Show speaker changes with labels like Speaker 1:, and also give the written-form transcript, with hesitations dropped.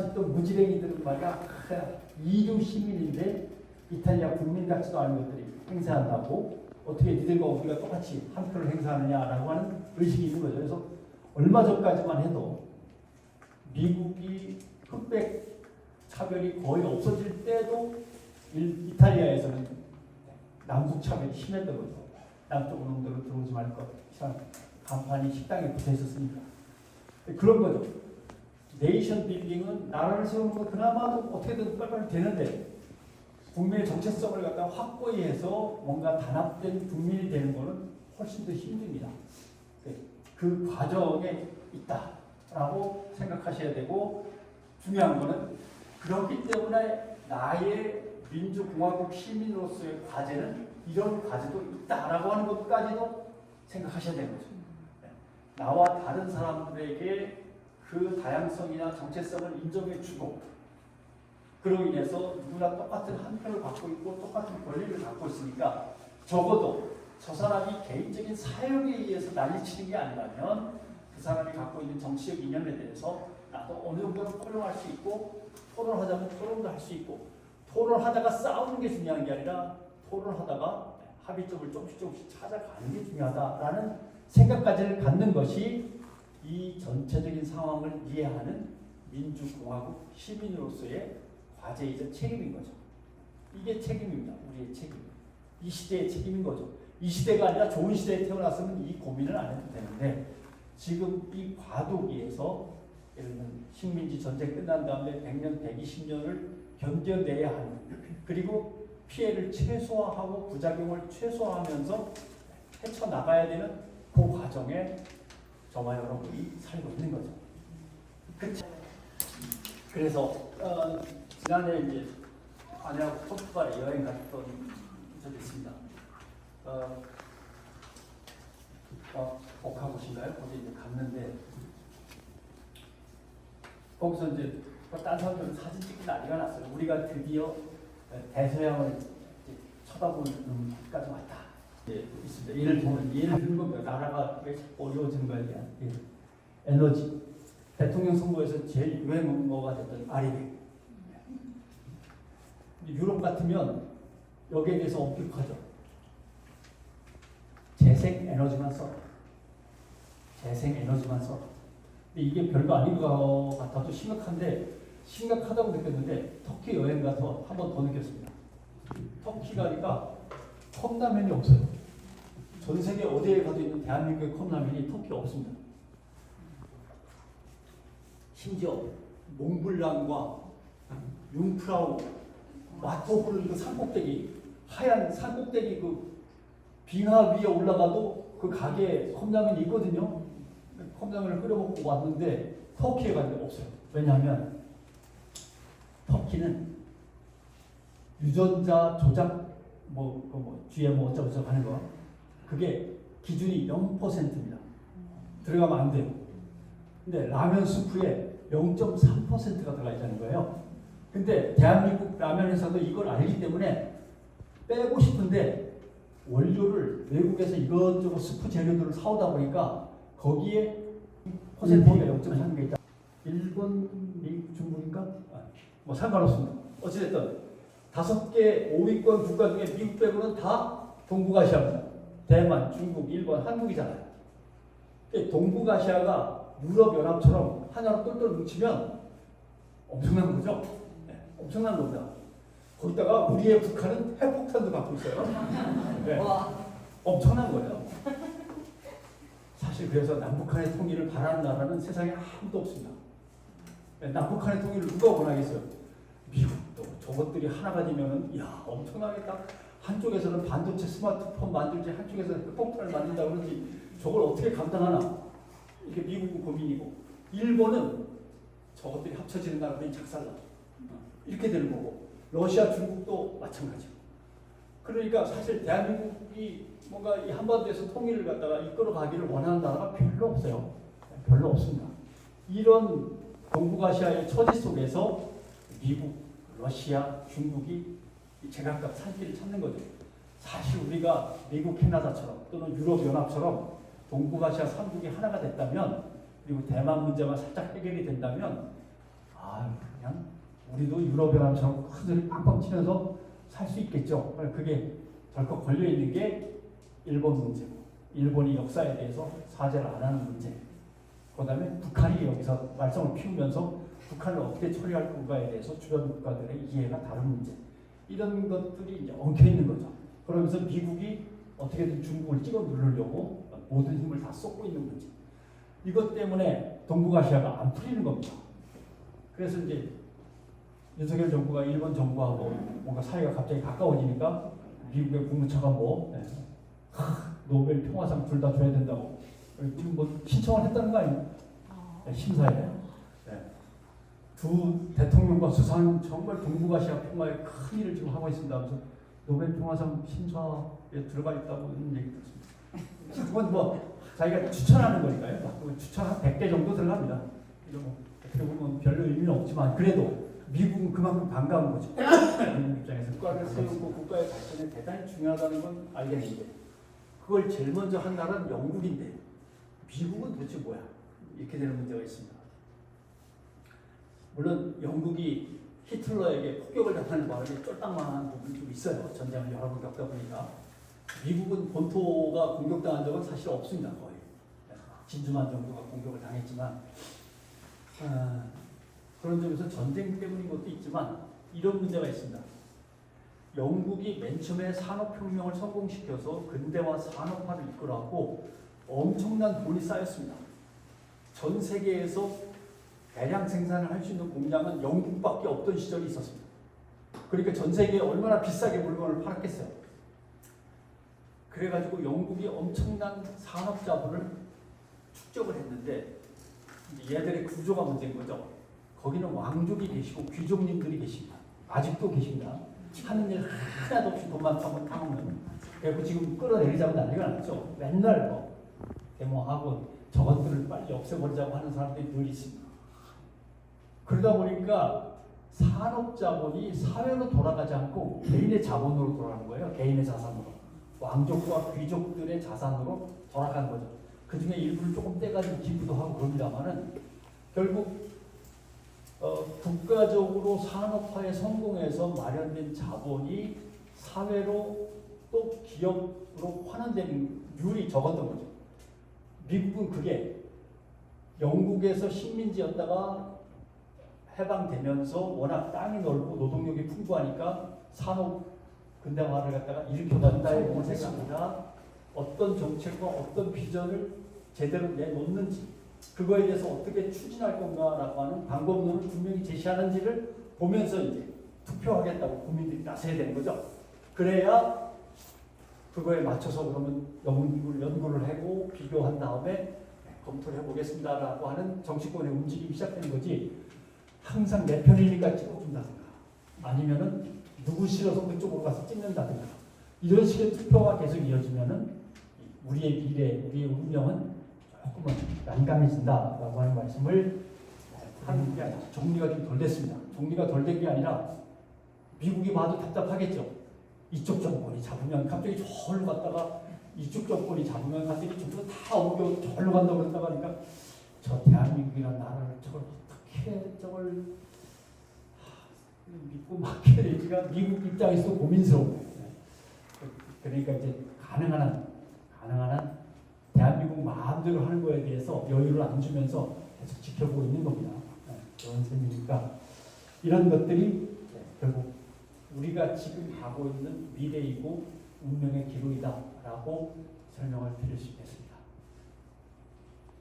Speaker 1: 짓던 무지랭이들은 말이야 이주 시민인데 이탈리아 국민 같지도 않은 것들이 행사한다고 어떻게 니들과 우리가 똑같이 한 표를 행사하느냐라고 하는 의식이 있는 거죠. 그래서 얼마 전까지만 해도 미국이 흑백 차별이 거의 없어질 때도 이탈리아에서는 남북 차별이 심했던 거죠. 남쪽 놈들은 들어오지 말 것. 간판이 식당에 붙어 있었으니까. 그런 거죠. 네이션 빌딩은 나라를 세우는 거 그나마도 어떻게든 빨리빨리 되는데 국민의 정체성을 갖다 확고히 해서 뭔가 단합된 국민이 되는 거는 훨씬 더 힘듭니다. 그 과정에 있다라고 생각하셔야 되고 중요한 거는 그렇기 때문에 나의 민주공화국 시민으로서의 과제는 이런 과제도 있다라고 하는 것까지도 생각하셔야 되는 거죠. 나와 다른 사람들에게 그 다양성이나 정체성을 인정해주고 그로 인해서 누구나 똑같은 한 표를 갖고 있고 똑같은 권리를 갖고 있으니까 적어도 저 사람이 개인적인 사역에 의해서 난리치는 게 아니라면 그 사람이 갖고 있는 정치적 이념에 대해서 나도 어느 정도는 포용할 수 있고 토론하자면 토론도 할 수 있고 토론하다가 싸우는 게 중요한 게 아니라 토론하다가 합의점을 조금씩 찾아가는 게 중요하다라는 생각까지를 갖는 것이 이 전체적인 상황을 이해하는 민주공화국 시민으로서의 과제이자 책임인 거죠. 이게 책임입니다. 우리의 책임. 이 시대의 책임인 거죠. 이 시대가 아니라 좋은 시대에 태어났으면 이 고민을 안 해도 되는데 지금 이 과도기에서 예를 들면 식민지 전쟁 끝난 다음에 100년, 120년을 견뎌내야 하는 그리고 피해를 최소화하고 부작용을 최소화하면서 헤쳐나가야 되는 그 과정에 저와 여러분이 살고 있는 거죠. 그래서 지난해 이제 아내하고 포르투갈에 여행 갔던 적이 있습니다. 복합옷인가요? 거기 이제 갔는데 거기서 이제 딴 사람들은 사진 찍고 난리가 났어요. 우리가 드디어 대서양을 쳐다보는 곳까지 왔다. 예, 있습니다. 예를 들면 겁니다. 나라가 왜 어려워지는 거에 대한 에너지. 대통령 선거에서 제일 유행어가 됐던 아리백. 유럽 같으면 여기에 대해서 엄격하죠. 재생 에너지만 써. 재생 에너지만 써. 근데 이게 별거 아닌 것 같아도 심각하다고 느꼈는데 터키 여행 가서 한 번 더 느꼈습니다. 터키 가니까 컵라면이 없어요. 전 세계 어디에 가도 있는 대한민국의 컵라면이 터키에 없습니다. 심지어 몽블랑과 융프라우 마토호르 그 산꼭대기 하얀 산꼭대기 그 빙하 위에 올라가도 그 가게에 컵라면이 있거든요. 컵라면을 끓여 먹고 왔는데 터키에 가는데 없어요. 왜냐하면 터키는 유전자 조작 GMO 어쩌고저쩌고 하는 거 그게 기준이 0%입니다. 들어가면 안 돼요. 근데 라면 스프에 0.3%가 들어가 있다는 거예요. 근데 대한민국 라면 회사도 이걸 알기 때문에 빼고 싶은데 원료를 외국에서 이것저것 스프 재료들을 사오다 보니까 거기에 퍼센트가 0.3개 있다. 일본, 미국, 중국인가? 뭐 상관없습니다. 어찌됐든 5개 5위권 국가 중에 미국 빼고는 다 동북아시아입니다. 대만, 중국, 일본, 한국이잖아요. 동북아시아가 유럽연합처럼 하나로 똘똘 뭉치면 엄청난 거죠. 네, 엄청난 겁니다. 거기다가 우리의 북한은 핵폭탄도 갖고 있어요. 네, 엄청난 거예요. 사실 그래서 남북한의 통일을 바라는 나라는 세상에 아무도 없습니다. 네, 남북한의 통일을 누가 원하겠어요? 미국도 저것들이 하나가 되면은 이야 엄청나겠다. 한쪽에서는 반도체 스마트폰 만들지 한쪽에서는 핵폭탄을 만든다 그러지 저걸 어떻게 감당하나 이게 미국은 고민이고 일본은 저것들이 합쳐지는 나라들이 작살나 이렇게 되는 거고 러시아 중국도 마찬가지고 그러니까 사실 대한민국이 뭔가 이 한반도에서 통일을 갖다가 이끌어 가기를 원하는 나라가 별로 없어요. 별로 없습니다. 이런 동북아시아의 처지 속에서 미국, 러시아, 중국이 제각각 살 길을 찾는 거죠. 사실 우리가 미국, 캐나다처럼 또는 유럽연합처럼 동북아시아 3국이 하나가 됐다면 그리고 대만 문제만 살짝 해결이 된다면 우리도 유럽연합처럼 큰 소리 빵빵 치면서 살 수 있겠죠. 그게 덜컥 걸려 있는 게 일본 문제고, 일본이 역사에 대해서 사죄를 안 하는 문제. 그다음에 북한이 여기서 말썽을 피우면서 북한을 어떻게 처리할 건가에 대해서 주변 국가들의 이해가 다른 문제. 이런 것들이 이제 엉켜 있는 거죠. 그러면서 미국이 어떻게든 중국을 찍어 누르려고 모든 힘을 다 쏟고 있는 문제. 이것 때문에 동북아시아가 안 풀리는 겁니다. 그래서 이제 윤석열 정부가 일본 정부하고 뭔가 사이가 갑자기 가까워지니까 미국의 국무차관 노벨 평화상 둘 다 줘야 된다고 지금 뭐 신청을 했다는 거 아니에요? 심사에. 네. 두 대통령과 수상은 정말 동북아시아 평화에 큰 일을 지금 하고 있습니다. 그래서 노벨 평화상 심사에 들어가 있다고 얘기 듣습니다. 그건 뭐 자기가 추천하는 거니까요. 추천 한 100개 정도 들어갑니다. 이런 거 어떻게 보면 별로 의미는 없지만 그래도 미국은 그만큼 반가운 거죠. 미국 입장에서 국가를 세우고 국가의 발전에 대단히 중요하다는 건 알겠는데 그걸 제일 먼저 한 나라는 영국인데 미국은 도대체 뭐야? 이렇게 되는 문제가 있습니다. 물론 영국이 히틀러에게 폭격을 당하는 바람에 쫄딱만한 부분이 좀 있어요. 전쟁을 여러 번 겪다 보니까. 미국은 본토가 공격당한 적은 사실 없습니다. 거의. 진주만 정도가 공격을 당했지만 그런 점에서 전쟁 때문인 것도 있지만 이런 문제가 있습니다. 영국이 맨 처음에 산업혁명을 성공시켜서 근대화 산업화를 이끌어왔고 엄청난 돈이 쌓였습니다. 전 세계에서 대량 생산을 할 수 있는 공장은 영국밖에 없던 시절이 있었습니다. 그러니까 전 세계에 얼마나 비싸게 물건을 팔았겠어요. 그래가지고 영국이 엄청난 산업 자본을 축적을 했는데 얘들의 구조가 문제인 거죠. 거기는 왕족이 계시고 귀족님들이 계십니다. 아직도 계십니다. 하는 일 하나도 없이 돈만 타먹는. 그리고 지금 끌어내리자고 난리가 났죠. 맨날 뭐 데모하고 저것들을 빨리 없애버리자고 하는 사람들이 늘 있습니다. 그러다 보니까 산업자본이 사회로 돌아가지 않고 개인의 자본으로 돌아가는 거예요. 개인의 자산으로. 왕족과 귀족들의 자산으로 돌아가는 거죠. 그 중에 일부를 조금 떼가지고 기부도 하고 그럽니다만은 결국 국가적으로 산업화에 성공해서 마련된 자본이 사회로 또 기업으로 환원되는 률이 적었던 거죠. 미국은 그게 영국에서 식민지였다가 해방되면서 워낙 땅이 넓고 노동력이 풍부하니까 산업 근대화를 갖다가 일으켜낸다에 공을 했습니다. 어떤 정책과 어떤 비전을 제대로 내놓는지 그거에 대해서 어떻게 추진할 건가라고 하는 방법론을 분명히 제시하는지를 보면서 이제 투표하겠다고 국민들이 나서야 되는 거죠. 그래야 그거에 맞춰서 그러면 연구를 하고 비교한 다음에 검토를 해보겠습니다라고 하는 정치권의 움직임이 시작되는 거지. 항상 내 편이니까 찍어준다든가 아니면은 누구 싫어서 그쪽으로 가서 찍는다든가 이런 식의 투표가 계속 이어지면은 우리의 미래, 우리의 운명은 조금은 난감해진다라고 하는 말씀을 하는 게 아니라 정리가 좀 덜 됐습니다. 정리가 덜 된 게 아니라 미국이 봐도 답답하겠죠. 이쪽 정권이 잡으면 갑자기 저기로 갔다가 이쪽 정권이 잡으면 갑자기 전부 다 옮겨 저기로 간다고 그랬다가 하니까 저 대한민국이라는 나라를 저걸 어떻게 저걸 믿고 맡겨야 될지가 미국 입장에서도 고민스러운 거예요. 그러니까 이제 가능한 한 대한민국 마음대로 하는 거에 대해서 여유를 안 주면서 계속 지켜보고 있는 겁니다. 그런 셈이니까 이런 것들이 결국 우리가 지금 가고 있는 미래이고 운명의 기로이다라고 설명을 드릴 수 있겠습니다.